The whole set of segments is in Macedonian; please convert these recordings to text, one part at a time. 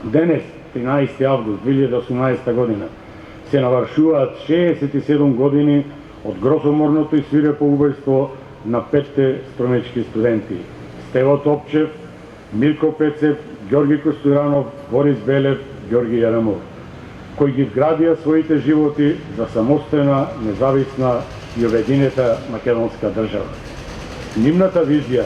Денес, 13 август 2018 година, се навршуваат 67 години од гросоморното и свирепо убиство на 5 струмечки студенти: Стево Топчев, Мирко Пецев, Ѓорги Костуранов, Борис Белев, Ѓорги Јарамов, кои ги вградија своите животи за самостојна, независна и обединета македонска држава. Нивната визија,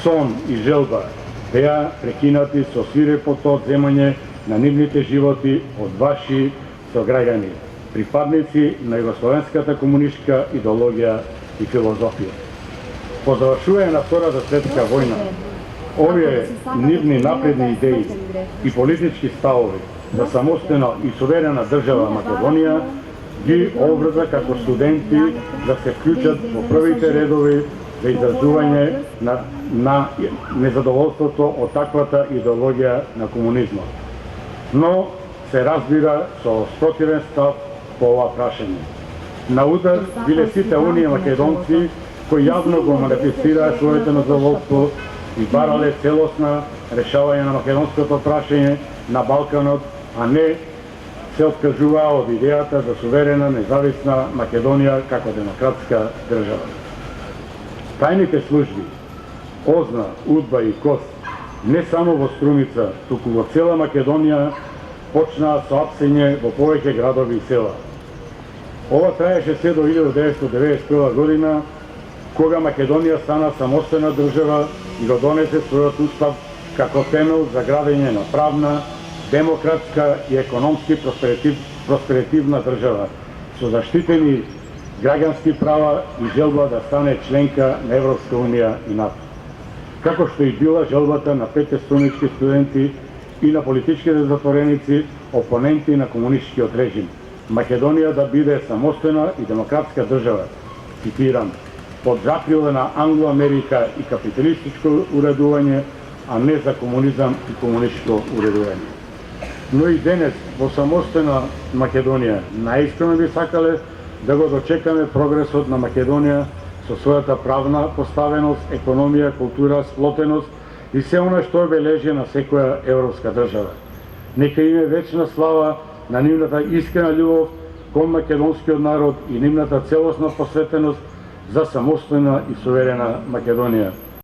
сон и желба беа прекинати со свирепото одземање на нивните животи од ваши сограѓани, припадници на југословенската комунистичка идеологија и филозофија. По завршување на Втората светска војна, овие нивни напредни идеи и политички ставови за самостојна и суверена држава Македонија ги обврза како студенти да се вклучат во првите редови за изразување на незадоволството од таквата идеологија на комунизмот. Но се разбира со спротивен став по ова прашање. На удар биле сите оние македонци кои јавно го манифестираа своето незадоволство и барале целосна решавање на македонското прашање на Балканот, а не се откажуваа од идејата за суверена, независна Македонија како демократска држава. Тајните служби, ОЗНА, УДБА и КОС, не само во Струмица, туку во цела Македонија, почнаа со апсење во повеќе градови и села. Ова траеше се до 1991 година, кога Македонија стана самостојна држава и го донесе својот устав како темел за градење на правна, демократска и економски просперитивна држава, со заштитени граѓански права и желба да стане членка на Европска унија и НАТО. Како што и била желбата на 5 струмички студенти и на политичките затвореници, опоненти на комунистичкиот режим, Македонија да биде самостојна и демократска држава, цитирам, под закрила на Англо-Америка и капиталистичко уредување, а не за комунизам и комунистичко уредување. Но и денес во самостојна Македонија наискрено би сакале да го дочекаме прогресот на Македонија со својата правна поставеност, економија, култура, сплотеност и се она што обележи на секоја европска држава. Нека име вечна слава на нивната искрена љубов кон македонскиот народ и нивната целосна посветеност за самостојна и суверена Македонија.